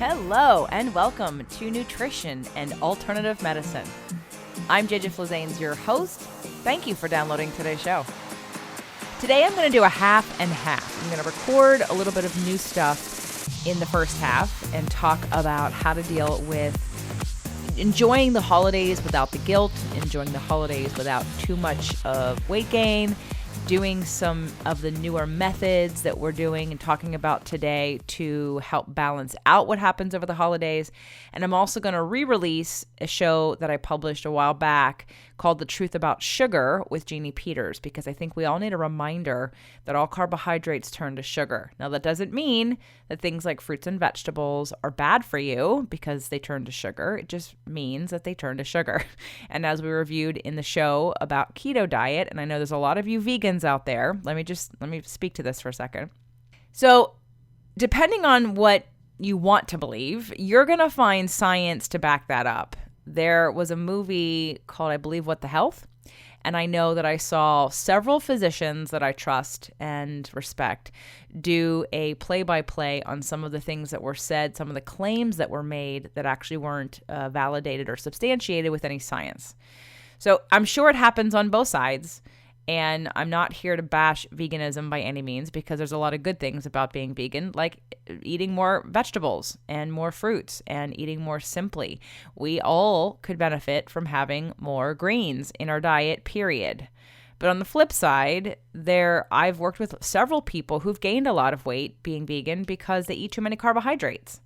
Hello and welcome to Nutrition and Alternative Medicine. I'm Jeanne, your host. Thank you for downloading today's show. Today I'm going to do a half and half. I'm going to record a little bit of new stuff in the first half and talk about how to deal with enjoying the holidays without the guilt, enjoying the holidays without too much of weight gain, doing some of the newer methods that we're doing and talking about today to help balance out what happens over the holidays. And I'm also going to re-release a show that I published a while back called The Truth About Sugar with Jeanne Peters, because I think we all need a reminder that all carbohydrates turn to sugar. Now, that doesn't mean that things like fruits and vegetables are bad for you because they turn to sugar. It just means that they turn to sugar. And as we reviewed in the show about keto diet, and I know there's a lot of you vegans out there, let me speak to this for a second. So depending on what you want to believe, you're going to find science to back that up. There was a movie called, I believe, What the Health? And I know that I saw several physicians that I trust and respect do a play-by-play on some of the things that were said, some of the claims that were made that actually weren't validated or substantiated with any science. So I'm sure it happens on both sides. And I'm not here to bash veganism by any means, because there's a lot of good things about being vegan, like eating more vegetables and more fruits and eating more simply. We all could benefit from having more greens in our diet, period. But on the flip side, I've worked with several people who've gained a lot of weight being vegan because they eat too many carbohydrates.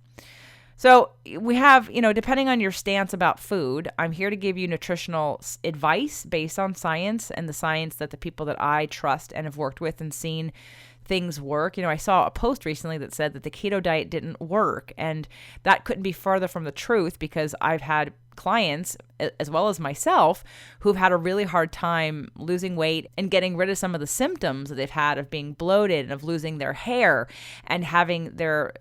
So we have, depending on your stance about food, I'm here to give you nutritional advice based on science and the science that the people that I trust and have worked with and seen things work. I saw a post recently that said that the keto diet didn't work, and that couldn't be further from the truth, because I've had clients, as well as myself, who've had a really hard time losing weight and getting rid of some of the symptoms that they've had of being bloated and of losing their hair and having their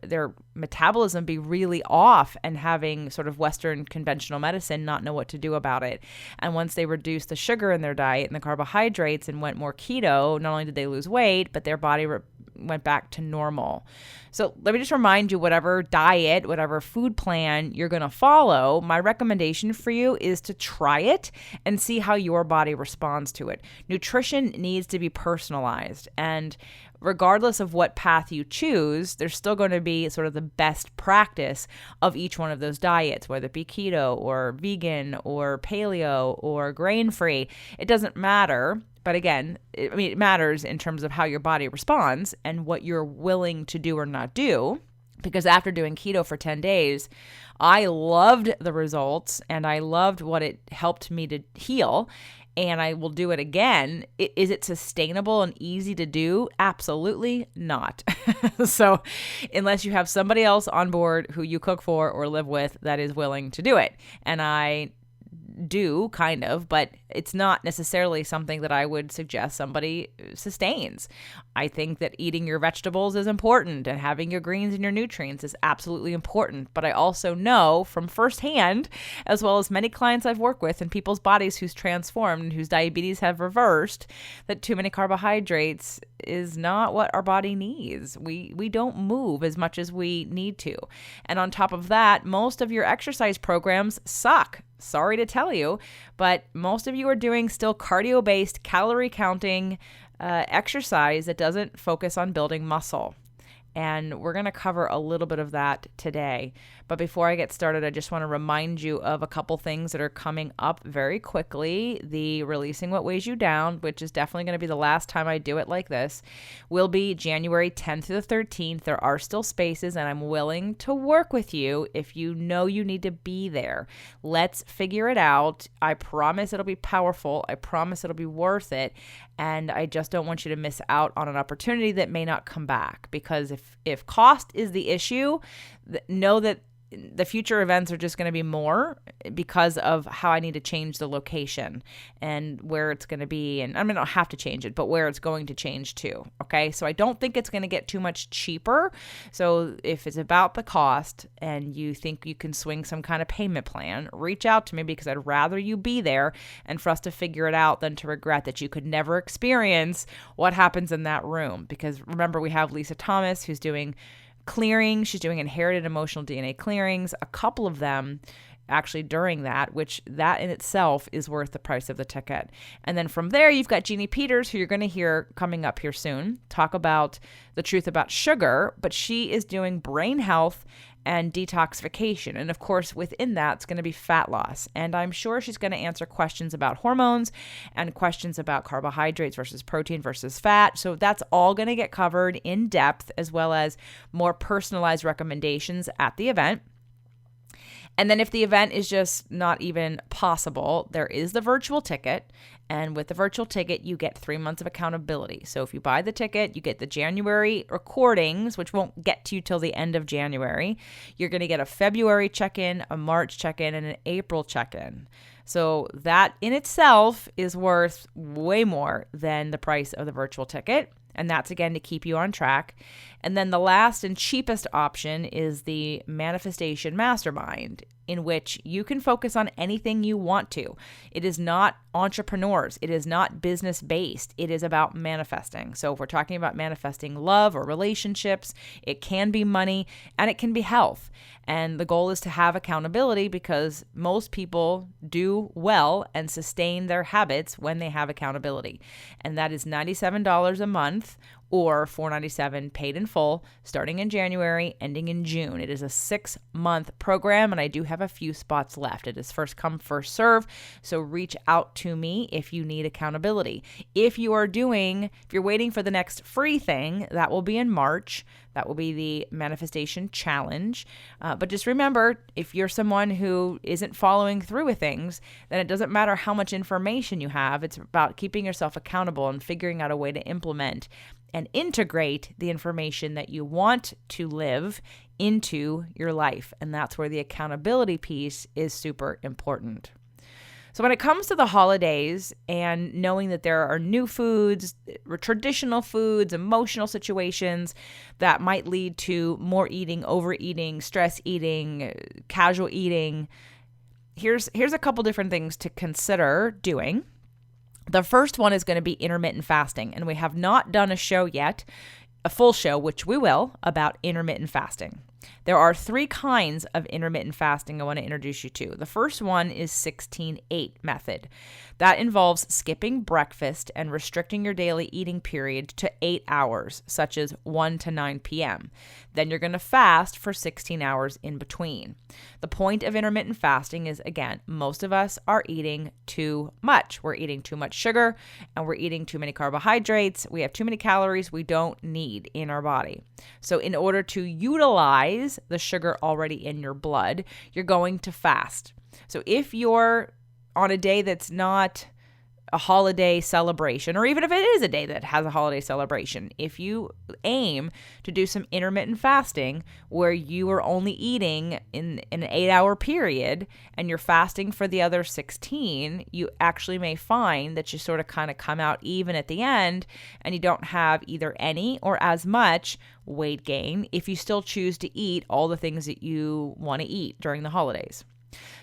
metabolism be really off, and having sort of Western conventional medicine not know what to do about it. And once they reduced the sugar in their diet and the carbohydrates and went more keto, not only did they lose weight, but their body went back to normal. So let me just remind you, whatever diet, whatever food plan you're going to follow, my recommendation for you is to try it and see how your body responds to it. Nutrition needs to be personalized, and regardless of what path you choose, there's still going to be sort of the best practice of each one of those diets, whether it be keto or vegan or paleo or grain-free. It doesn't matter. But again, it matters in terms of how your body responds and what you're willing to do or not do. Because after doing keto for 10 days, I loved the results and I loved what it helped me to heal. And I will do it again. Is it sustainable and easy to do? Absolutely not. So unless you have somebody else on board who you cook for or live with that is willing to do it. And I do kind of, but it's not necessarily something that I would suggest somebody sustains. I think that eating your vegetables is important and having your greens and your nutrients is absolutely important. But I also know from firsthand, as well as many clients I've worked with and people's bodies who's transformed and whose diabetes have reversed, that too many carbohydrates is not what our body needs. We don't move as much as we need to. And on top of that, most of your exercise programs suck. Sorry to tell you, but most of you are doing still cardio-based, calorie-counting exercise that doesn't focus on building muscle. And we're going to cover a little bit of that today. But before I get started, I just want to remind you of a couple things that are coming up very quickly. The Releasing What Weighs You Down, which is definitely going to be the last time I do it like this, will be January 10th to the 13th. There are still spaces, and I'm willing to work with you if you know you need to be there. Let's figure it out. I promise it'll be powerful. I promise it'll be worth it. And I just don't want you to miss out on an opportunity that may not come back. Because if cost is the issue, know that the future events are just going to be more because of how I need to change the location and where it's going to be. And I mean, I don't have to change it, but where it's going to change too. Okay. So I don't think it's going to get too much cheaper. So if it's about the cost and you think you can swing some kind of payment plan, reach out to me, because I'd rather you be there and for us to figure it out than to regret that you could never experience what happens in that room. Because remember, we have Lisa Thomas, who's doing clearing. She's doing inherited emotional DNA clearings, a couple of them actually during that, which that in itself is worth the price of the ticket. And then from there, you've got Jeanne Peters, who you're going to hear coming up here soon, talk about the truth about sugar, but she is doing brain health and detoxification. And of course, within that, it's going to be fat loss. And I'm sure she's going to answer questions about hormones and questions about carbohydrates versus protein versus fat. So that's all going to get covered in depth, as well as more personalized recommendations at the event. And then if the event is just not even possible, there is the virtual ticket. And with the virtual ticket, you get 3 months of accountability. So if you buy the ticket, you get the January recordings, which won't get to you till the end of January. You're going to get a February check-in, a March check-in, and an April check-in. So that in itself is worth way more than the price of the virtual ticket. And that's, again, to keep you on track. And then the last and cheapest option is the Manifestation Mastermind, in which you can focus on anything you want to. It is not entrepreneurs. It is not business-based. It is about manifesting. So if we're talking about manifesting love or relationships, it can be money and it can be health. And the goal is to have accountability, because most people do well and sustain their habits when they have accountability. And that is $97 a month, or $497 paid in full, starting in January, ending in June. It is a 6-month program, and I do have a few spots left. It is first come, first serve, so reach out to me if you need accountability. If you're waiting for the next free thing, that will be in March. That will be the Manifestation Challenge. But just remember, if you're someone who isn't following through with things, then it doesn't matter how much information you have. It's about keeping yourself accountable and figuring out a way to implement and integrate the information that you want to live into your life. And that's where the accountability piece is super important. So when it comes to the holidays and knowing that there are new foods, traditional foods, emotional situations that might lead to more eating, overeating, stress eating, casual eating, here's a couple different things to consider doing. The first one is going to be intermittent fasting, and we have not done a show yet, a full show, which we will, about intermittent fasting. There are 3 kinds of intermittent fasting I want to introduce you to. The first one is 16-8 method. That involves skipping breakfast and restricting your daily eating period to 8 hours, such as 1 to 9 p.m. Then you're going to fast for 16 hours in between. The point of intermittent fasting is, again, most of us are eating too much. We're eating too much sugar, and we're eating too many carbohydrates. We have too many calories we don't need in our body. So in order to utilize the sugar already in your blood, you're going to fast. So if you're on a day that's not a holiday celebration, or even if it is a day that has a holiday celebration, if you aim to do some intermittent fasting where you are only eating in an 8-hour period and you're fasting for the other 16, you actually may find that you sort of kind of come out even at the end, and you don't have either any or as much weight gain if you still choose to eat all the things that you want to eat during the holidays.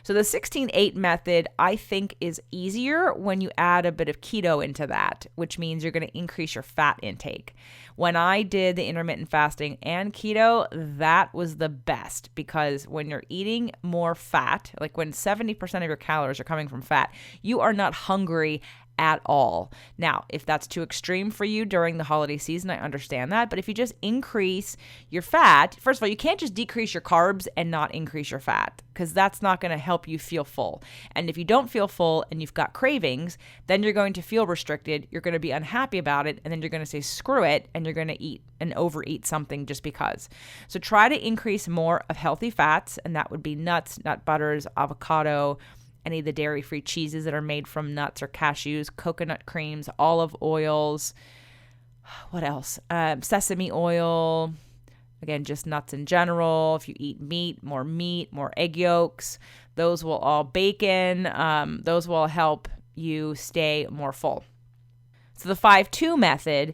So the 16-8 method, I think, is easier when you add a bit of keto into that, which means you're going to increase your fat intake. When I did the intermittent fasting and keto, that was the best, because when you're eating more fat, like when 70% of your calories are coming from fat, you are not hungry at all. Now, if that's too extreme for you during the holiday season, I understand that. But if you just increase your fat, first of all, you can't just decrease your carbs and not increase your fat, because that's not going to help you feel full. And if you don't feel full and you've got cravings, then you're going to feel restricted. You're going to be unhappy about it. And then you're going to say, screw it. And you're going to eat and overeat something just because. So try to increase more of healthy fats. And that would be nuts, nut butters, avocado, any of the dairy-free cheeses that are made from nuts or cashews, coconut creams, olive oils, what else? Sesame oil, again, just nuts in general. If you eat meat, more egg yolks, those will all, bacon, those will help you stay more full. So the 5-2 method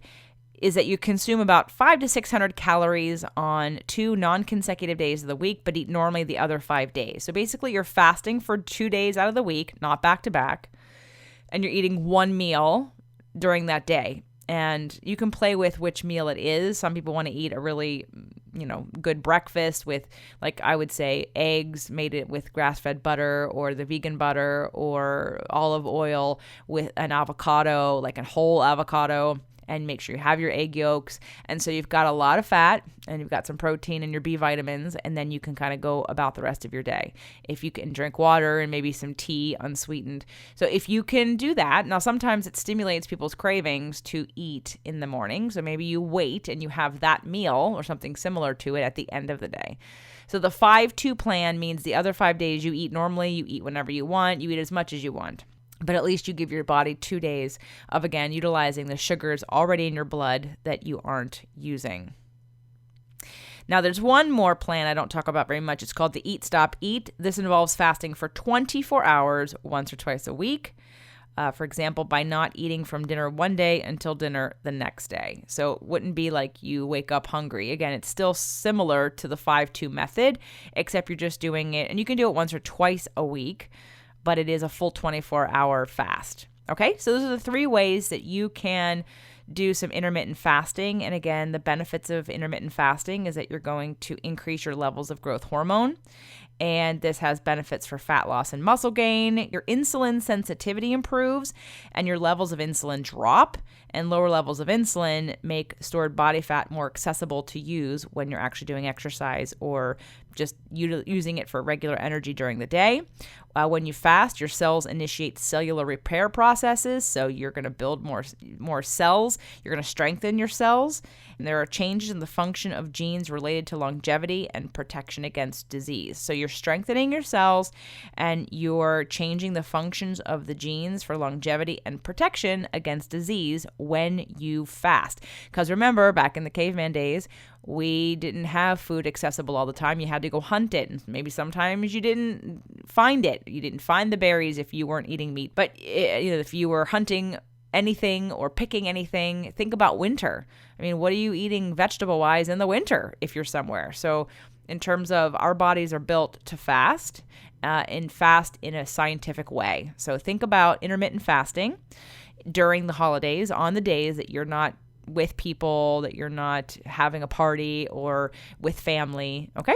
is that you consume about 500 to 600 calories on 2 non-consecutive days of the week, but eat normally the other 5 days. So basically you're fasting for 2 days out of the week, not back to back, and you're eating 1 meal during that day. And you can play with which meal it is. Some people want to eat a really, good breakfast with, like I would say, eggs made it with grass-fed butter or the vegan butter or olive oil with an avocado, like a whole avocado. And make sure you have your egg yolks. And so you've got a lot of fat and you've got some protein and your B vitamins, and then you can kind of go about the rest of your day. If you can drink water and maybe some tea unsweetened. So if you can do that, now sometimes it stimulates people's cravings to eat in the morning. So maybe you wait and you have that meal or something similar to it at the end of the day. So the 5-2 plan means the other 5 days you eat normally, you eat whenever you want, you eat as much as you want. But at least you give your body 2 days of, again, utilizing the sugars already in your blood that you aren't using. Now, there's one more plan I don't talk about very much. It's called the Eat, Stop, Eat. This involves fasting for 24 hours once or twice a week. For example, by not eating from dinner one day until dinner the next day. So it wouldn't be like you wake up hungry. Again, it's still similar to the 5-2 method, except you're just doing it, and you can do it once or twice a week, but it is a full 24-hour fast. Okay, so those are the 3 ways that you can do some intermittent fasting. And again, the benefits of intermittent fasting is that you're going to increase your levels of growth hormone. And this has benefits for fat loss and muscle gain. Your insulin sensitivity improves and your levels of insulin drop. And lower levels of insulin make stored body fat more accessible to use when you're actually doing exercise or just using it for regular energy during the day. When you fast, your cells initiate cellular repair processes. So you're going to build more cells. You're going to strengthen your cells. And there are changes in the function of genes related to longevity and protection against disease. So you're strengthening your cells and you're changing the functions of the genes for longevity and protection against disease when you fast. Because remember, back in the caveman days, we didn't have food accessible all the time. You had to go hunt it. And maybe sometimes you didn't find it. You didn't find the berries if you weren't eating meat. But if you were hunting anything or picking anything, think about winter. I mean, what are you eating vegetable-wise in the winter if you're somewhere? So in terms of our bodies are built to fast and fast in a scientific way. So think about intermittent fasting during the holidays on the days that you're not with people, that you're not having a party or with family, okay?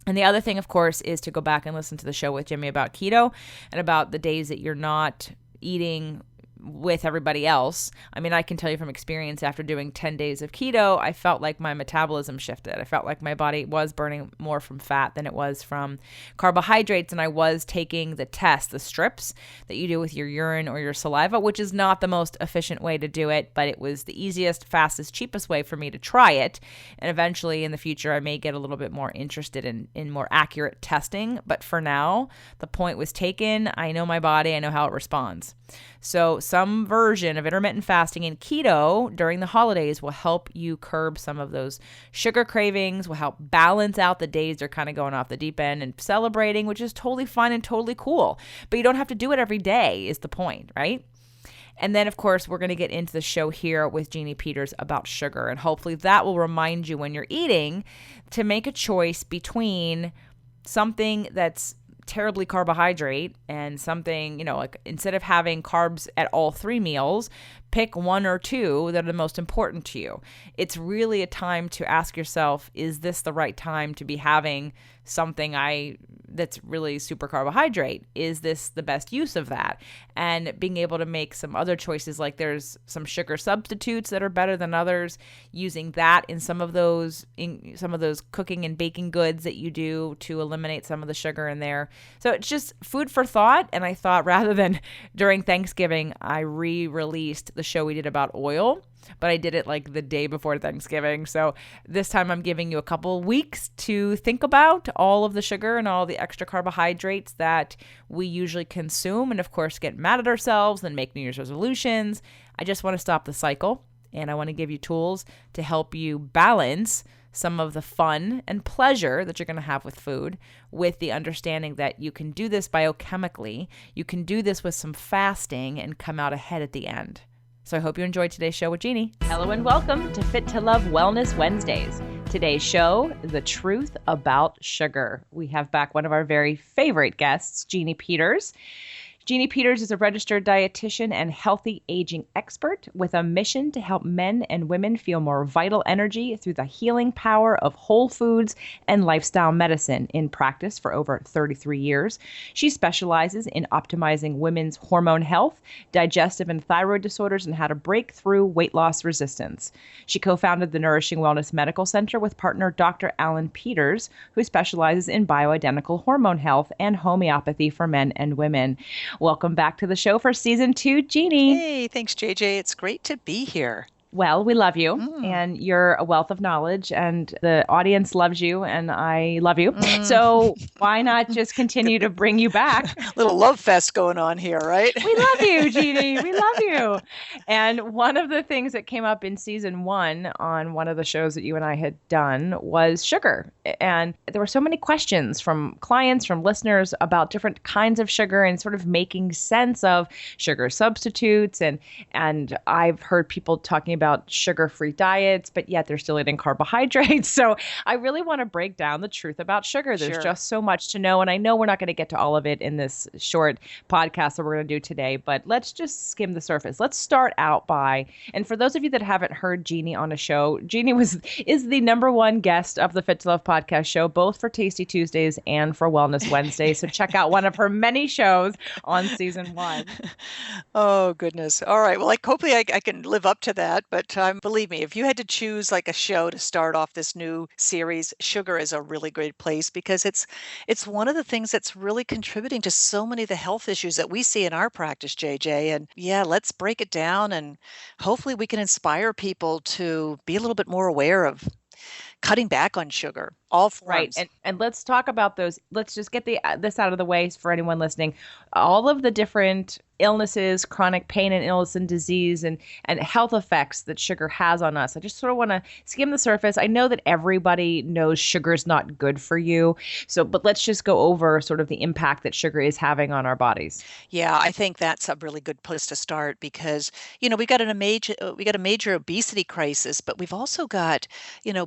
And the other thing, of course, is to go back and listen to the show with Jimmy about keto and about the days that you're not eating with everybody else. I mean, I can tell you from experience, after doing 10 days of keto, I felt like my metabolism shifted. I felt like my body was burning more from fat than it was from carbohydrates. And I was taking the test, the strips that you do with your urine or your saliva, which is not the most efficient way to do it, but it was the easiest, fastest, cheapest way for me to try it. And eventually in the future, I may get a little bit more interested in more accurate testing. But for now, the point was taken. I know my body. I know how it responds. So some version of intermittent fasting and keto during the holidays will help you curb some of those sugar cravings, will help balance out the days they're kind of going off the deep end and celebrating, which is totally fine and totally cool. But you don't have to do it every day is the point, right? And then, of course, we're going to get into the show here with Jeanne Peters about sugar. And hopefully that will remind you when you're eating to make a choice between something that's terribly carbohydrate and something, like instead of having carbs at all 3 meals, pick 1 or 2 that are the most important to you. It's really a time to ask yourself, is this the right time to be having something that's really super carbohydrate? Is this the best use of that? And being able to make some other choices, like there's some sugar substitutes that are better than others, using that in some of those cooking and baking goods that you do to eliminate some of the sugar in there. So it's just food for thought. And I thought rather than during Thanksgiving, I re-released the show we did about oil, but I did it like the day before Thanksgiving. So this time I'm giving you a couple weeks to think about all of the sugar and all the extra carbohydrates that we usually consume, and of course get mad at ourselves and make New Year's resolutions. I just want to stop the cycle, and I want to give you tools to help you balance some of the fun and pleasure that you're going to have with food, with the understanding that you can do this biochemically, you can do this with some fasting and come out ahead at the end. So I hope you enjoyed today's show with Jeanne. Hello and welcome to Fit to Love Wellness Wednesdays. Today's show, The Truth About Sugar. We have back one of our very favorite guests, Jeanne Peters. Jeanne Peters is a registered dietitian and healthy aging expert with a mission to help men and women feel more vital energy through the healing power of whole foods and lifestyle medicine in practice for over 33 years. She specializes in optimizing women's hormone health, digestive and thyroid disorders, and how to break through weight loss resistance. She co-founded the Nourishing Wellness Medical Center with partner Dr. Alan Peters, who specializes in bioidentical hormone health and homeopathy for men and women. Welcome back to the show for season 2, Jeanne. Hey, thanks, JJ. It's great to be here. Well, we love you, Mm. and you're a wealth of knowledge, and the audience loves you, and I love you. Mm. So why not just continue to bring you back? Little love fest going on here, right? We love you, Jeanne. We love you. And one of the things that came up in season 1 on one of the shows that you and I had done was sugar. And there were so many questions from clients, from listeners about different kinds of sugar and sort of making sense of sugar substitutes. And I've heard people talking about sugar-free diets, but yet they're still eating carbohydrates. So I really want to break down the truth about sugar. There's Sure. just so much to know. And I know we're not going to get to all of it in this short podcast that we're going to do today, but let's just skim the surface. Let's start out by, and for those of you that haven't heard Jeanne on a show, Jeanne is the number one guest of the Fit to Love podcast show, both for Tasty Tuesdays and for Wellness Wednesdays. So check out one of her many shows on season 1. Oh, goodness. All right. Well, hopefully I can live up to that. But believe me, if you had to choose like a show to start off this new series, sugar is a really great place because it's one of the things that's really contributing to so many of the health issues that we see in our practice, JJ. And yeah, let's break it down and hopefully we can inspire people to be a little bit more aware of cutting back on sugar, all Right. forms. And let's talk about those. Let's just get this out of the way for anyone listening. All of the different illnesses, chronic pain and illness and disease and health effects that sugar has on us. I just sort of want to skim the surface. I know that everybody knows sugar is not good for you. So, but let's just go over sort of the impact that sugar is having on our bodies. Yeah, I think that's a really good place to start because, we got a major obesity crisis, but we've also got,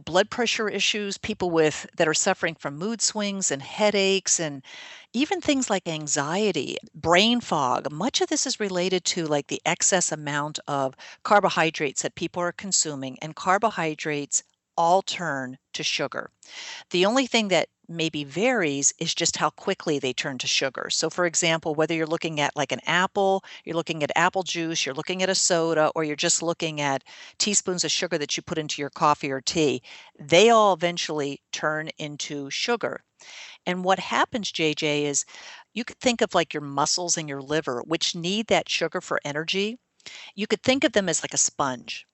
blood pressure issues, people that are suffering from mood swings and headaches and even things like anxiety, brain fog. Much of this is related to like the excess amount of carbohydrates that people are consuming, and carbohydrates all turn to sugar. The only thing that maybe varies is just how quickly they turn to sugar. So, for example, whether you're looking at like an apple, you're looking at apple juice, you're looking at a soda, or you're just looking at teaspoons of sugar that you put into your coffee or tea, they all eventually turn into sugar. And what happens, JJ, is you could think of like your muscles and your liver, which need that sugar for energy. You could think of them as like a sponge.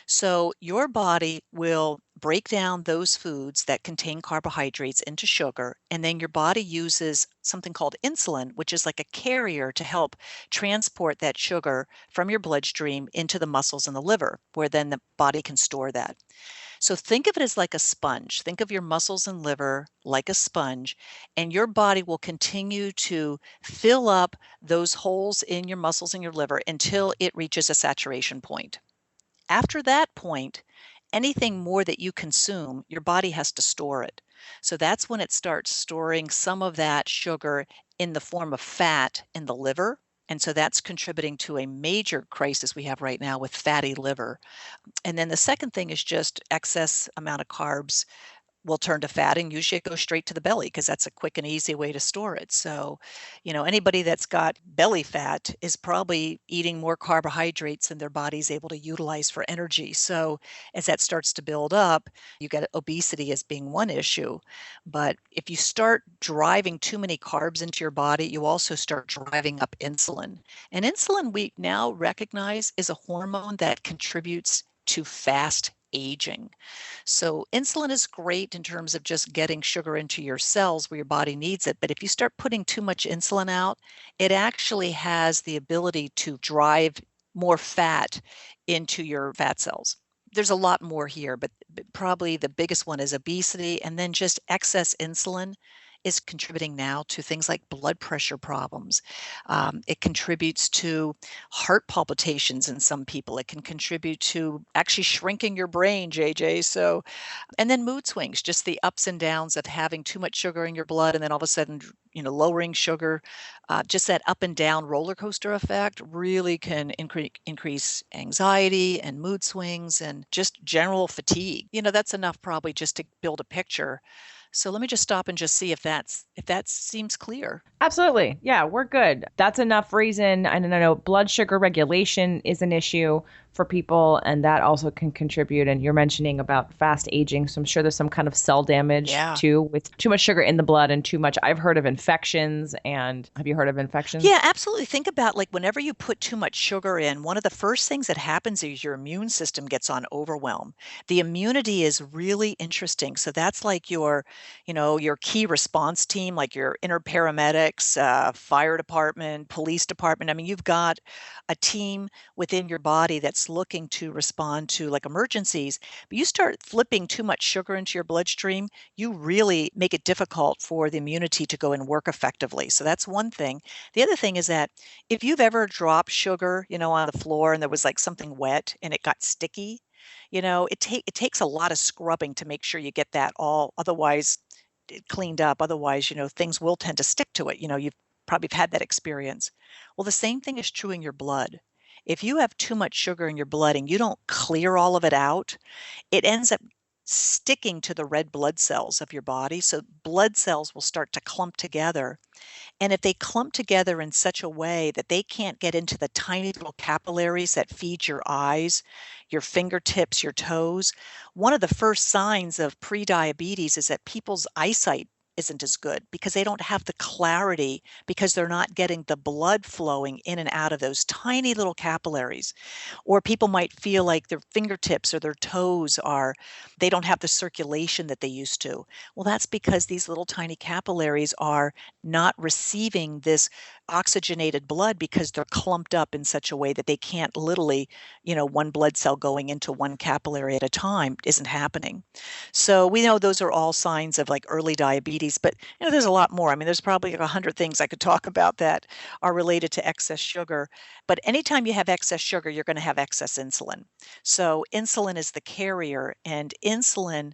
So your body will break down those foods that contain carbohydrates into sugar, and then your body uses something called insulin, which is like a carrier to help transport that sugar from your bloodstream into the muscles and the liver, where then the body can store that. So think of it as like a sponge. Think of your muscles and liver like a sponge, and your body will continue to fill up those holes in your muscles and your liver until it reaches a saturation point. After that point, anything more that you consume, your body has to store it. So that's when it starts storing some of that sugar in the form of fat in the liver. And so that's contributing to a major crisis we have right now with fatty liver. And then the second thing is just excess amount of carbs will turn to fat, and usually it goes straight to the belly because that's a quick and easy way to store it. So, anybody that's got belly fat is probably eating more carbohydrates than their body's able to utilize for energy. So, as that starts to build up, you get obesity as being one issue. But if you start driving too many carbs into your body, you also start driving up insulin. And insulin, we now recognize, is a hormone that contributes to fast aging. So insulin is great in terms of just getting sugar into your cells where your body needs it. But if you start putting too much insulin out, it actually has the ability to drive more fat into your fat cells. There's a lot more here, but probably the biggest one is obesity, and then just excess insulin is contributing now to things like blood pressure problems. It contributes to heart palpitations in some people. It can contribute to actually shrinking your brain, JJ. So, and then mood swings, just the ups and downs of having too much sugar in your blood and then all of a sudden, lowering sugar. Just that up and down roller coaster effect really can increase anxiety and mood swings and just general fatigue. That's enough probably just to build a picture. So let me just stop and just see if that seems clear. Absolutely. Yeah, we're good. That's enough reason. And I know blood sugar regulation is an issue for people, and that also can contribute. And you're mentioning about fast aging. So I'm sure there's some kind of cell damage too with too much sugar in the blood and too much. I've heard of infections. And have you heard of infections? Yeah, absolutely. Think about like whenever you put too much sugar in, one of the first things that happens is your immune system gets on overwhelm. The immunity is really interesting. So that's like your key response team, like your inner paramedics, fire department, police department. I mean, you've got a team within your body that's looking to respond to like emergencies. But you start flipping too much sugar into your bloodstream, you really make it difficult for the immunity to go and work effectively. So that's one thing. The other thing is that if you've ever dropped sugar, on the floor and there was like something wet and it got sticky, it takes a lot of scrubbing to make sure you get that all otherwise cleaned up. Otherwise, things will tend to stick to it. You've probably had that experience. Well, the same thing is true in your blood. If you have too much sugar in your blood and you don't clear all of it out, it ends up sticking to the red blood cells of your body. So blood cells will start to clump together. And if they clump together in such a way that they can't get into the tiny little capillaries that feed your eyes, your fingertips, your toes, one of the first signs of prediabetes is that people's eyesight isn't as good because they don't have the clarity because they're not getting the blood flowing in and out of those tiny little capillaries. Or people might feel like their fingertips or their toes they don't have the circulation that they used to. Well, that's because these little tiny capillaries are not receiving this oxygenated blood because they're clumped up in such a way that they can't literally, one blood cell going into one capillary at a time isn't happening. So we know those are all signs of like early diabetes, but there's a lot more. I mean, there's probably 100 things I could talk about that are related to excess sugar. But anytime you have excess sugar, you're going to have excess insulin. So insulin is the carrier, and insulin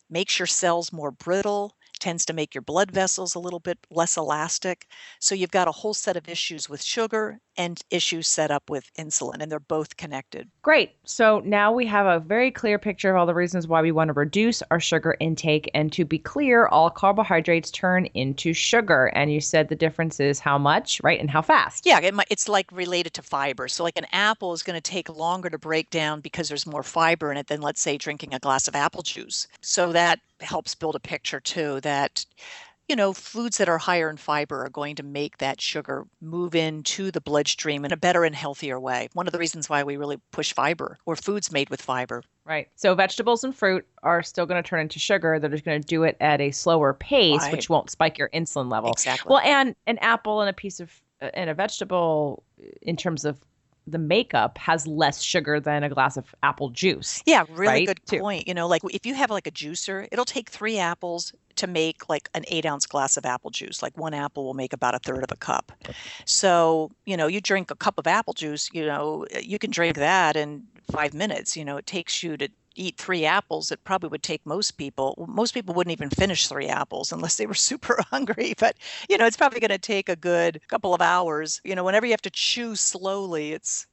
makes your cells more brittle, tends to make your blood vessels a little bit less elastic. So you've got a whole set of issues with sugar and issues set up with insulin, and they're both connected. Great. So now we have a very clear picture of all the reasons why we want to reduce our sugar intake. And to be clear, all carbohydrates turn into sugar. And you said the difference is how much, right? And how fast. Yeah, it's like related to fiber. So like an apple is going to take longer to break down because there's more fiber in it than, let's say, drinking a glass of apple juice. So that helps build a picture too that foods that are higher in fiber are going to make that sugar move into the bloodstream in a better and healthier way. One of the reasons why we really push fiber or foods made with fiber. Right. So vegetables and fruit are still going to turn into sugar. They're just going to do it at a slower pace, Right. which won't spike your insulin level. Exactly. Well, and an apple and a vegetable in terms of the makeup has less sugar than a glass of apple juice. Yeah, really right? good point. Like if you have like a juicer, it'll take 3 apples to make like an 8-ounce glass of apple juice. Like one apple will make about a third of a cup. So, you drink a cup of apple juice, you can drink that in 5 minutes. It takes you to eat 3 apples. It probably would take most people. Most people wouldn't even finish 3 apples unless they were super hungry. But, it's probably going to take a good couple of hours. Whenever you have to chew slowly, it's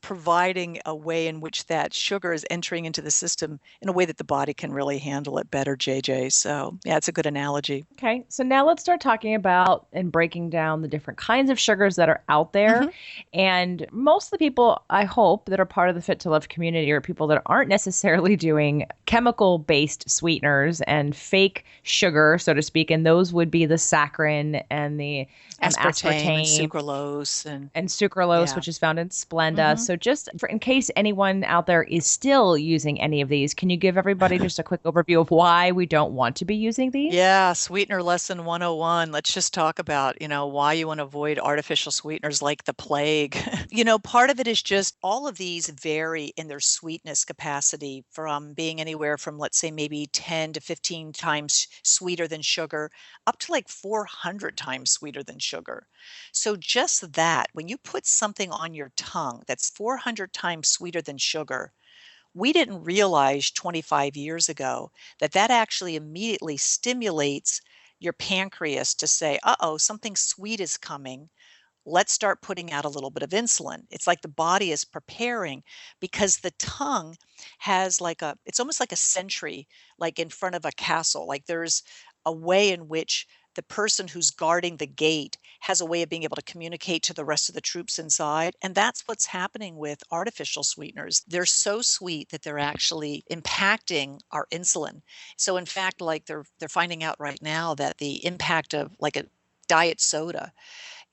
providing a way in which that sugar is entering into the system in a way that the body can really handle it better, JJ. So yeah, it's a good analogy. Okay, so now let's start talking about and breaking down the different kinds of sugars that are out there. Mhm. And most of the people, I hope, that are part of the Fit to Love community are people that aren't necessarily doing chemical-based sweeteners and fake sugar, so to speak. And those would be the saccharin and the Aspartame and aspartame sucralose and sucralose, Yeah. which is found in Splenda. Mhm. so just for, in case anyone out there is still using any of these, can you give everybody just a quick overview of why we don't want to be using these? Yeah, sweetener lesson 101. Let's just talk about, why you want to avoid artificial sweeteners like the plague. Part of it is just all of these vary in their sweetness capacity from being anywhere from, let's say, maybe 10 to 15 times sweeter than sugar, up to like 400 times sweeter than sugar. So just that, when you put something on your tongue that's 400 times sweeter than sugar, we didn't realize 25 years ago that that actually immediately stimulates your pancreas to say, uh-oh, something sweet is coming. Let's start putting out a little bit of insulin. It's like the body is preparing because the tongue has it's almost like a sentry, like in front of a castle. Like there's a way in which the person who's guarding the gate has a way of being able to communicate to the rest of the troops inside. And that's what's happening with artificial sweeteners. They're so sweet that they're actually impacting our insulin. So in fact, like they're finding out right now that the impact of like a diet soda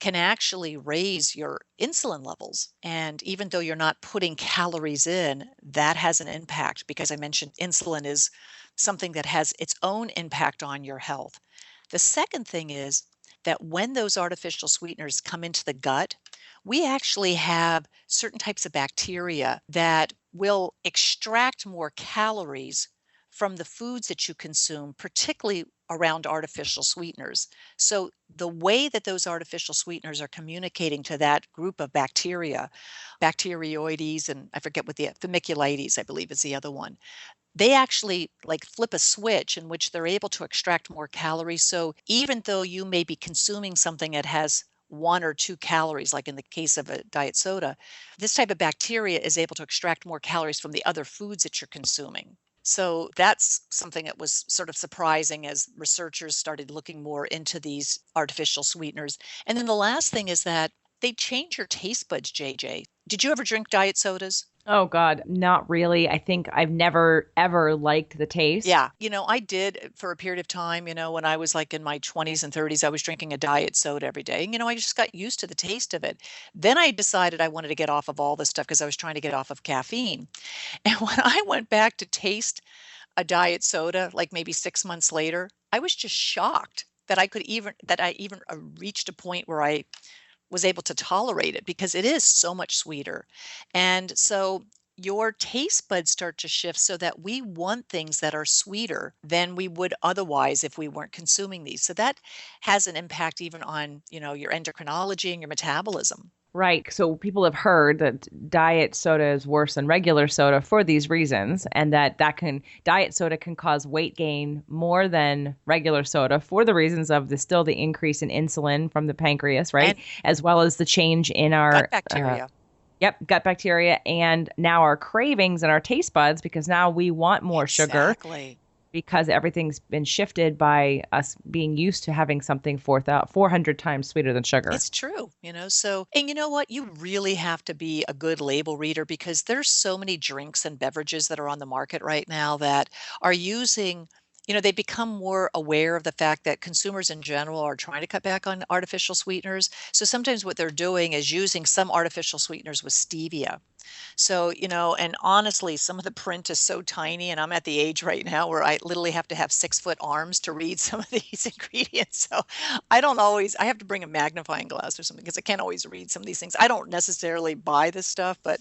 can actually raise your insulin levels. And even though you're not putting calories in, that has an impact because I mentioned insulin is something that has its own impact on your health. The second thing is that when those artificial sweeteners come into the gut, we actually have certain types of bacteria that will extract more calories from the foods that you consume, particularly around artificial sweeteners. So the way that those artificial sweeteners are communicating to that group of bacteria, Bacteroides, and I forget what the Firmicutes, I believe is the other one, they actually like flip a switch in which they're able to extract more calories. So even though you may be consuming something that has 1 or 2 calories, like in the case of a diet soda, this type of bacteria is able to extract more calories from the other foods that you're consuming. So that's something that was sort of surprising as researchers started looking more into these artificial sweeteners. And then the last thing is that they change your taste buds, JJ. Did you ever drink diet sodas? Oh God, not really. I think I've never ever liked the taste. Yeah, I did for a period of time, when I was like in my 20s and 30s, I was drinking a diet soda every day. And, I just got used to the taste of it. Then I decided I wanted to get off of all this stuff because I was trying to get off of caffeine. And when I went back to taste a diet soda, like maybe 6 months later, I was just shocked that I even reached a point where I was able to tolerate it because it is so much sweeter. And so your taste buds start to shift so that we want things that are sweeter than we would otherwise if we weren't consuming these. So that has an impact even on, your endocrinology and your metabolism. Right. So people have heard that diet soda is worse than regular soda for these reasons, and diet soda can cause weight gain more than regular soda for the reasons of the increase in insulin from the pancreas, right? And As well as the change in gut our bacteria. gut bacteria and now our cravings and our taste buds because now we want more sugar Exactly. because everything's been shifted by us being used to having something 400 times sweeter than sugar. It's true, so, and you know what? You really have to be a good label reader because there's so many drinks and beverages that are on the market right now that are using, they become more aware of the fact that consumers in general are trying to cut back on artificial sweeteners. So sometimes what they're doing is using some artificial sweeteners with stevia. So, and honestly, some of the print is so tiny, and I'm at the age right now where I literally have to have 6-foot arms to read some of these ingredients. So I have to bring a magnifying glass or something because I can't always read some of these things. I don't necessarily buy this stuff, but,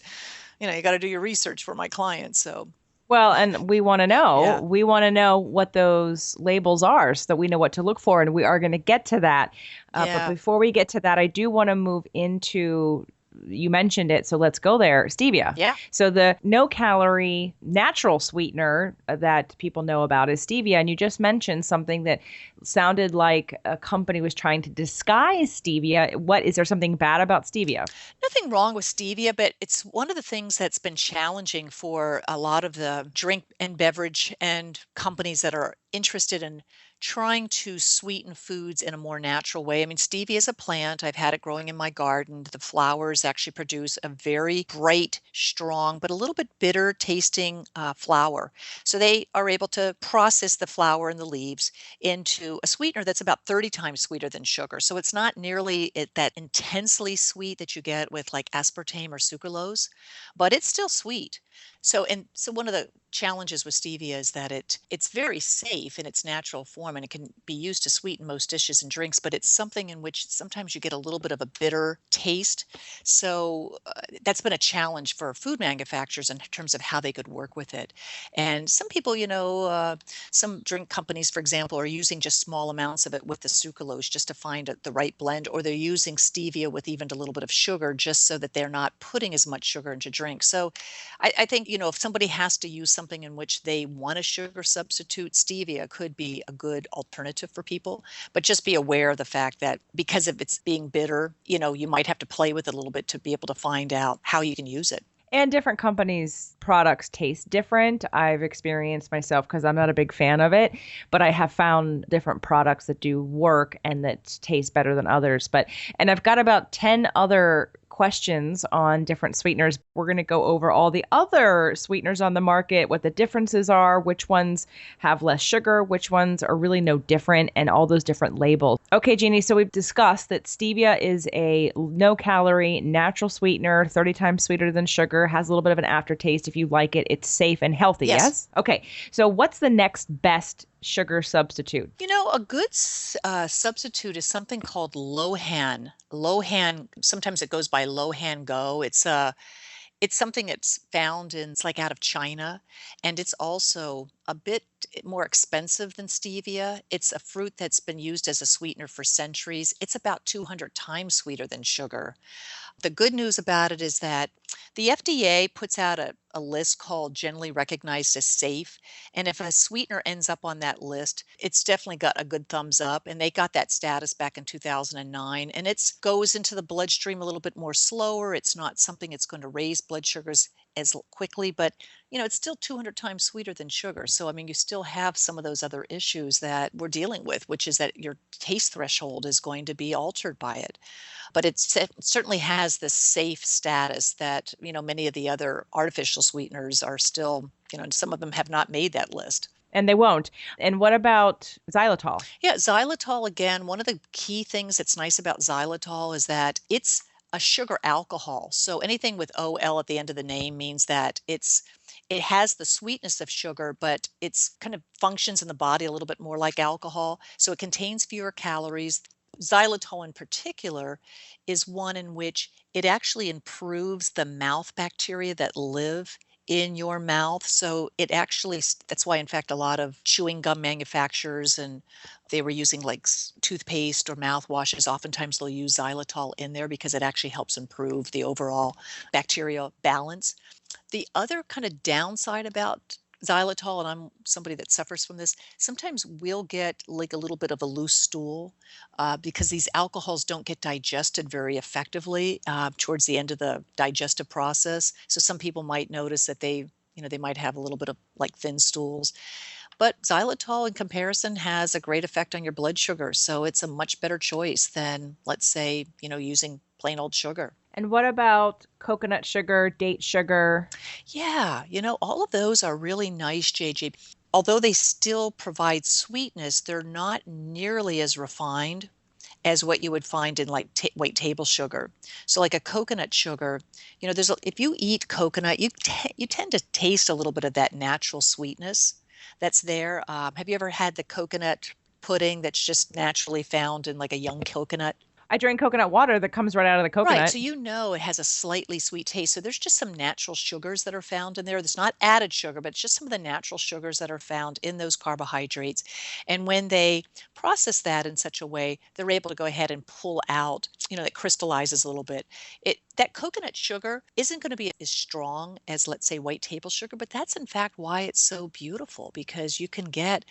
you got to do your research for my clients. So, Well, and we want to know. yeah. We want to know what those labels are so that we know what to look for, and we are going to get to that. But Yeah. before we get to that, I do want to move into, you mentioned it, so let's go there. Stevia. Yeah. So the no calorie natural sweetener that people know about is stevia. And you just mentioned something that sounded like a company was trying to disguise stevia. Is there something bad about stevia? Nothing wrong with stevia, but it's one of the things that's been challenging for a lot of the drink and beverage and companies that are interested in trying to sweeten foods in a more natural way. I mean, stevia is a plant. I've had it growing in my garden. The flowers sweeteners actually produce a very bright, strong, but a little bit bitter tasting flour. So they are able to process the flour and the leaves into a sweetener that's about 30 times sweeter than sugar. So it's not nearly that intensely sweet that you get with like aspartame or sucralose, but it's still sweet. So one of the challenges with stevia is that it's very safe in its natural form, and it can be used to sweeten most dishes and drinks, but it's something in which sometimes you get a little bit of a bitter taste. So that's been a challenge for food manufacturers in terms of how they could work with it. And some people, some drink companies, for example, are using just small amounts of it with the sucralose just to find the right blend, or they're using stevia with even a little bit of sugar just so that they're not putting as much sugar into drinks. So I think, if somebody has to use something in which they want a sugar substitute, stevia could be a good alternative for people. But just be aware of the fact that because of its being bitter, you might have to play with it a little bit to be able to find out how you can use it. And different companies' products taste different. I've experienced myself because I'm not a big fan of it, but I have found different products that do work and that taste better than others. And I've got about 10 other questions on different sweeteners. We're going to go over all the other sweeteners on the market, what the differences are, which ones have less sugar, which ones are really no different, and all those different labels. Okay, Jeannie, so we've discussed that stevia is a no-calorie, natural sweetener, 30 times sweeter than sugar, has a little bit of an aftertaste. If you like it, it's safe and healthy, yes? Okay, so what's the next best sugar substitute? A good substitute is something called Lohan. Lohan, sometimes it goes by Lohan Go. It's something that's found it's like out of China, and it's also a bit more expensive than stevia. It's a fruit that's been used as a sweetener for centuries. It's about 200 times sweeter than sugar. The good news about it is that the FDA puts out a list called generally recognized as safe. And if a sweetener ends up on that list, it's definitely got a good thumbs up. And they got that status back in 2009. And it goes into the bloodstream a little bit more slower. It's not something that's going to raise blood sugars as quickly, but it's still 200 times sweeter than sugar. So, I mean, you still have some of those other issues that we're dealing with, which is that your taste threshold is going to be altered by it. But it certainly has this safe status that, many of the other artificial sweeteners are still, and some of them have not made that list. And they won't. And what about xylitol? Yeah, xylitol, again, one of the key things that's nice about xylitol is that it's a sugar alcohol. So anything with OL at the end of the name means that it has the sweetness of sugar, but it's kind of functions in the body a little bit more like alcohol. So it contains fewer calories. Xylitol in particular is one in which it actually improves the mouth bacteria that live in your mouth. So that's why, in fact, a lot of chewing gum manufacturers, and they were using like toothpaste or mouthwashes, oftentimes they'll use xylitol in there because it actually helps improve the overall bacterial balance. The other kind of downside about xylitol, and I'm somebody that suffers from this, sometimes we'll get like a little bit of a loose stool because these alcohols don't get digested very effectively towards the end of the digestive process. So some people might notice that they might have a little bit of like thin stools. But xylitol in comparison has a great effect on your blood sugar. So it's a much better choice than, let's say, using plain old sugar. And what about coconut sugar, date sugar? Yeah, all of those are really nice, JJ. Although they still provide sweetness, they're not nearly as refined as what you would find in like white table sugar. So like a coconut sugar, if you eat coconut, you tend to taste a little bit of that natural sweetness that's there. Have you ever had the coconut pudding that's just naturally found in like a young coconut? I drink coconut water that comes right out of the coconut. Right, so it has a slightly sweet taste. So there's just some natural sugars that are found in there. There's not added sugar, but it's just some of the natural sugars that are found in those carbohydrates. And when they process that in such a way, they're able to go ahead and pull out, it crystallizes a little bit. That coconut sugar isn't going to be as strong as, let's say, white table sugar, but that's in fact why it's so beautiful, because you can get,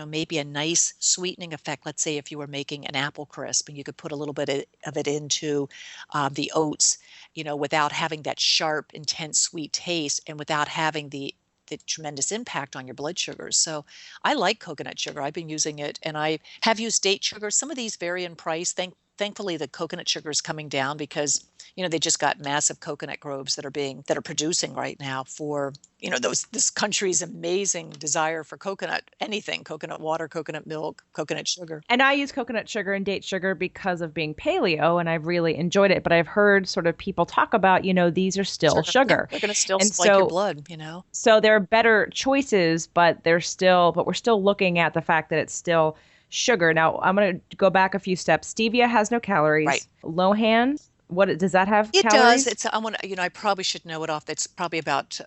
maybe a nice sweetening effect. Let's say if you were making an apple crisp and you could put a little bit of it into the oats, without having that sharp, intense sweet taste and without having the tremendous impact on your blood sugars. So I like coconut sugar. I've been using it, and I have used date sugar. Some of these vary in price. thankfully the coconut sugar is coming down because, they just got massive coconut groves that are producing right now for, this country's amazing desire for anything, coconut water, coconut milk, coconut sugar. And I use coconut sugar and date sugar because of being paleo, and I've really enjoyed it. But I've heard sort of people talk about, these are still Sugar. sugar. They're going to still And spike your so, blood. so there are better choices, but we're still looking at the fact that it's still sugar. Now, I'm going to go back a few steps. Stevia has no calories. Right. Lohan, does that have It calories? does. I probably should know it off. That's probably about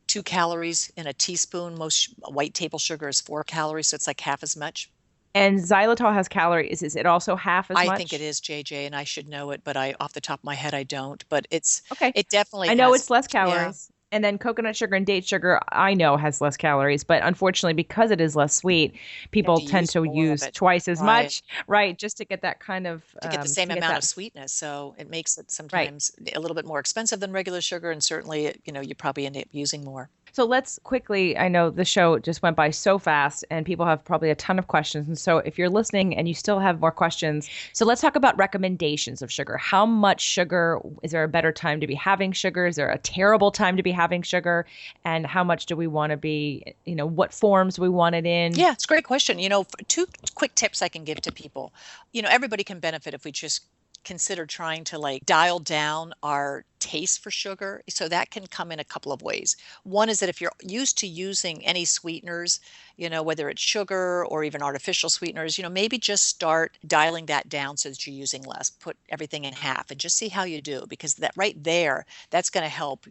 2 calories in a teaspoon. Most white table sugar is 4 calories, so it's like half as much. And xylitol has calories. Is it also half as I much? think it is, JJ, and I should know it, but off the top of my head, I don't. But Okay. it definitely I know has. it's less Yeah, calories. And then coconut sugar and date sugar, I know has less calories, but unfortunately, because it is less sweet, you have people to tend use to more of use it. twice as Right. much, right? Just to get that kind of, To get the same to get amount that, of sweetness. So it makes it right. sometimes a little bit more expensive than regular sugar, and certainly, you probably end up using more. So let's quickly, I know the show just went by so fast and people have probably a ton of questions. And so if you're listening and you still have more questions, so let's talk about recommendations of sugar. How much sugar? Is there a better time to be having sugar? Is there a terrible time to be having sugar? And how much do we want to be, what forms do we want it in? Yeah, it's a great question. Two quick tips I can give to people. Everybody can benefit if we just consider trying to dial down our taste for sugar. So that can come in a couple of ways. One is that if you're used to using any sweeteners, whether it's sugar or even artificial sweeteners, maybe just start dialing that down so that you're using less. Put everything in half and just see how you do, because that right there, that's going to help,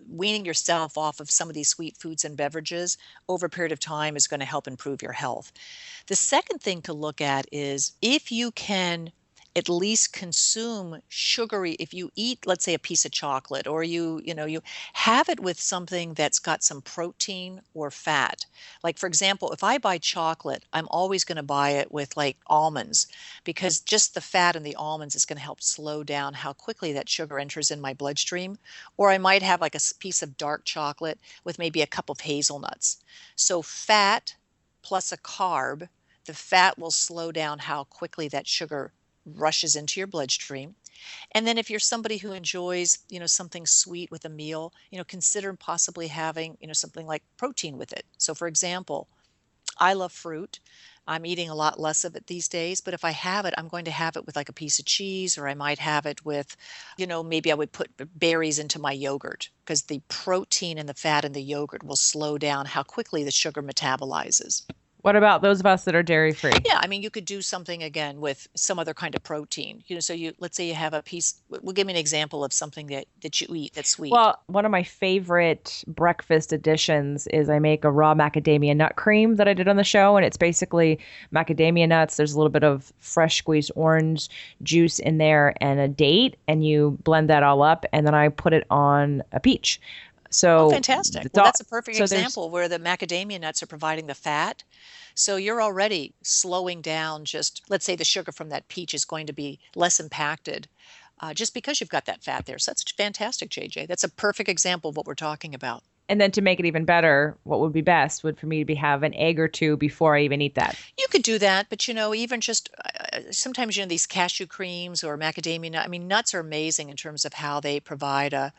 weaning yourself off of some of these sweet foods and beverages over a period of time is going to help improve your health. The second thing to look at is if you can at least consume sugary. If you eat, let's say, a piece of chocolate, or you have it with something that's got some protein or fat. Like, for example, if I buy chocolate, I'm always going to buy it with almonds, because just the fat in the almonds is going to help slow down how quickly that sugar enters in my bloodstream. Or I might have a piece of dark chocolate with maybe a cup of hazelnuts. So fat plus a carb, the fat will slow down how quickly that sugar rushes into your bloodstream. And then if you're somebody who enjoys, something sweet with a meal, consider possibly having, something like protein with it. So for example, I love fruit. I'm eating a lot less of it these days, but if I have it, I'm going to have it with a piece of cheese, or I might have it with, maybe I would put berries into my yogurt, because the protein and the fat in the yogurt will slow down how quickly the sugar metabolizes. What about those of us that are dairy free? Yeah, I mean, you could do something again with some other kind of protein. So let's say you have a piece. Well, give me an example of something that you eat that's sweet. Well, one of my favorite breakfast additions is I make a raw macadamia nut cream that I did on the show, and it's basically macadamia nuts. There's a little bit of fresh squeezed orange juice in there and a date, and you blend that all up, and then I put it on a peach. So fantastic. Well, that's a perfect example where the macadamia nuts are providing the fat. So you're already slowing down, just, let's say the sugar from that peach is going to be less impacted just because you've got that fat there. So that's fantastic, JJ. That's a perfect example of what we're talking about. And then to make it even better, what would be best would for me to have an egg or two before I even eat that. You could do that, but even just sometimes, these cashew creams or macadamia nut, I mean, nuts are amazing in terms of how they provide and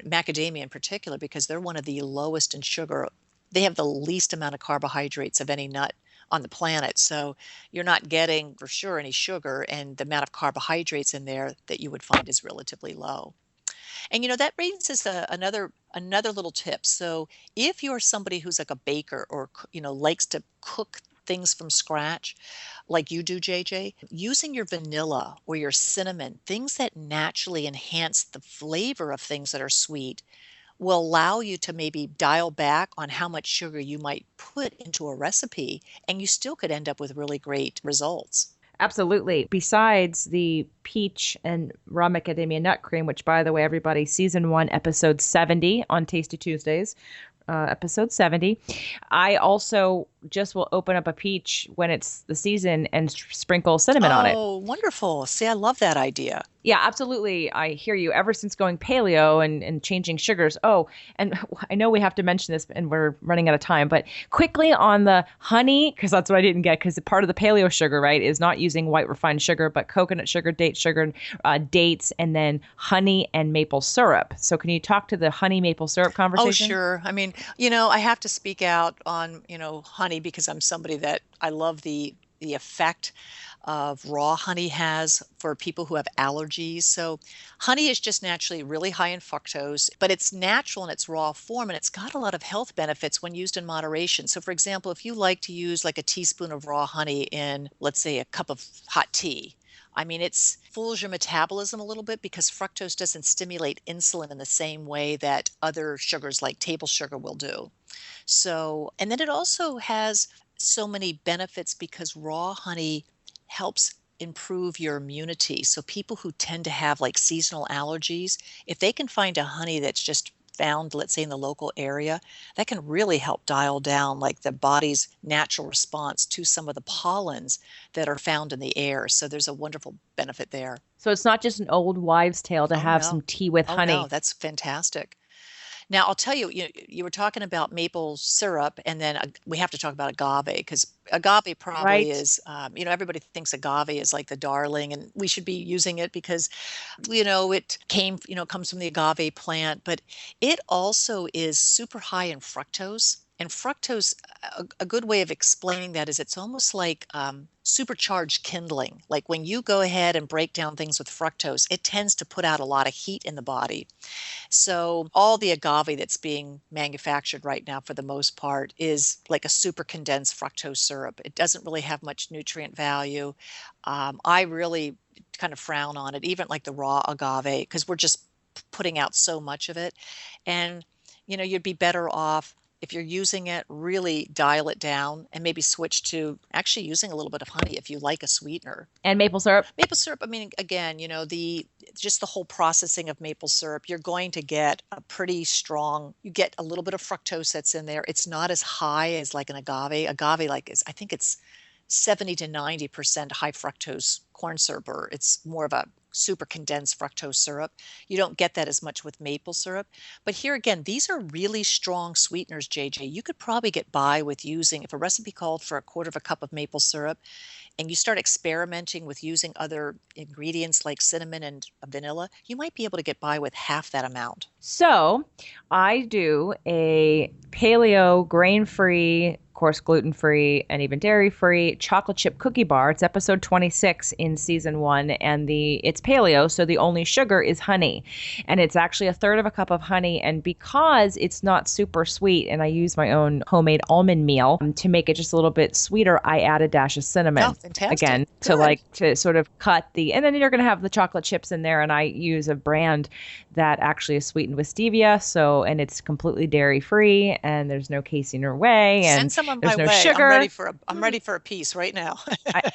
macadamia in particular, because they're one of the lowest in sugar. They have the least amount of carbohydrates of any nut on the planet. So you're not getting for sure any sugar, and the amount of carbohydrates in there that you would find is relatively low. And that raises another little tip. So if you're somebody who's like a baker, or likes to cook things from scratch like you do, JJ, using your vanilla or your cinnamon, things that naturally enhance the flavor of things that are sweet, will allow you to maybe dial back on how much sugar you might put into a recipe, and you still could end up with really great results. Absolutely. Besides the peach and raw macadamia nut cream, which, by the way, everybody, season 1, episode 70 on Tasty Tuesdays, episode 70. I also just will open up a peach when it's the season and sprinkle cinnamon on it. Oh, wonderful. See, I love that idea. Yeah, absolutely. I hear you. Ever since going paleo and changing sugars. Oh, and I know we have to mention this and we're running out of time, but quickly on the honey, because that's what I didn't get, because part of the paleo sugar, right, is not using white refined sugar, but coconut sugar, dates, and then honey and maple syrup. So can you talk to the honey maple syrup Oh, conversation? sure. I mean, I have to speak out on, honey because I'm somebody that I love the effect of raw honey has for people who have allergies. So, honey is just naturally really high in fructose, but it's natural in its raw form and it's got a lot of health benefits when used in moderation. So, for example, if you like to use like a teaspoon of raw honey in, let's say, a cup of hot tea, I mean, it fools your metabolism a little bit because fructose doesn't stimulate insulin in the same way that other sugars like table sugar will do. So, and then it also has so many benefits because raw honey helps improve your immunity. So, people who tend to have like seasonal allergies, if they can find a honey that's just found, let's say, in the local area, that can really help dial down like the body's natural response to some of the pollens that are found in the air. So, there's a wonderful benefit there. So it's not just an old wives' tale to Oh, have some no. tea with Oh, no. honey, That's fantastic. Now, I'll tell you, you were talking about maple syrup, and then we have to talk about agave because agave probably right? is, everybody thinks agave is like the darling, and we should be using it because, it comes from the agave plant, but it also is super high in fructose. And fructose, a good way of explaining that is it's almost like supercharged kindling. Like when you go ahead and break down things with fructose, it tends to put out a lot of heat in the body. So all the agave that's being manufactured right now, for the most part, is like a super condensed fructose syrup. It doesn't really have much nutrient value. I really kind of frown on it, even like the raw agave, because we're just putting out so much of it. And, you'd be better off if you're using it, really dial it down and maybe switch to actually using a little bit of honey if you like a sweetener. And maple syrup. Maple syrup, I mean, again, the just the whole processing of maple syrup, you're going to get a pretty strong, you get a little bit of fructose that's in there. It's not as high as like an agave. Agave, like, I think it's 70 to 90% high fructose corn syrup, or it's more of a super condensed fructose syrup. You don't get that as much with maple syrup. But here again, these are really strong sweeteners, JJ. You could probably get by with using, if a recipe called for a quarter of a cup of maple syrup, and you start experimenting with using other ingredients like cinnamon and vanilla, you might be able to get by with half that amount. So I do a paleo, grain-free, of course, gluten-free, and even dairy-free chocolate chip cookie bar. It's episode 26 in season 1, and it's paleo, so the only sugar is honey. And it's actually a third of a cup of honey. And because it's not super sweet, and I use my own homemade almond meal to make it just a little bit sweeter, I add a dash of cinnamon. Oh, fantastic. Again, Good. to sort of cut and then you're going to have the chocolate chips in there. And I use a brand that actually is sweetened with stevia. And it's completely dairy free and there's no casein or whey Send and some on there's my no way. sugar. I'm ready for a piece right now.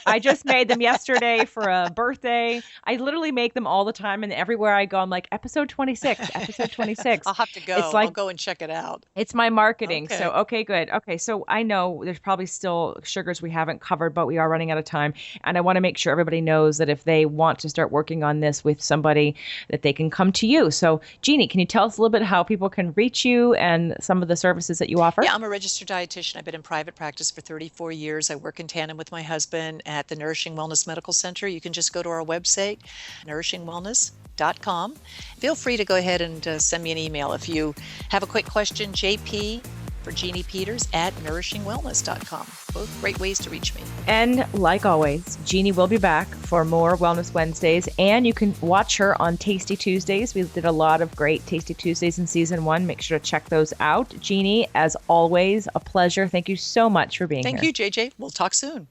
I just made them yesterday for a birthday. I literally make them all the time. And everywhere I go, I'm like, episode 26, episode 26. I'll have to go. It's like, I'll go and check it out. it's my marketing. Okay. So, okay, good. Okay. So I know there's probably still sugars we haven't covered, but we are running out of time. And I want to make sure everybody knows that if they want to start working on this with somebody, that they can come to you. So, Jeanne, can you tell us a little bit how people can reach you and some of the services that you offer? Yeah, I'm a registered dietitian. I've been in private practice for 34 years. I work in tandem with my husband at the Nourishing Wellness Medical Center. You can just go to our website, nourishingwellness.com. Feel free to go ahead and send me an email if you have a quick question, JP for Jeanne Peters at nourishingwellness.com. Both great ways to reach me. And like always, Jeanne will be back for more Wellness Wednesdays, and you can watch her on Tasty Tuesdays. We did a lot of great Tasty Tuesdays in season 1. Make sure to check those out. Jeanne, as always, a pleasure. Thank you so much for being here. Thank you, JJ. We'll talk soon.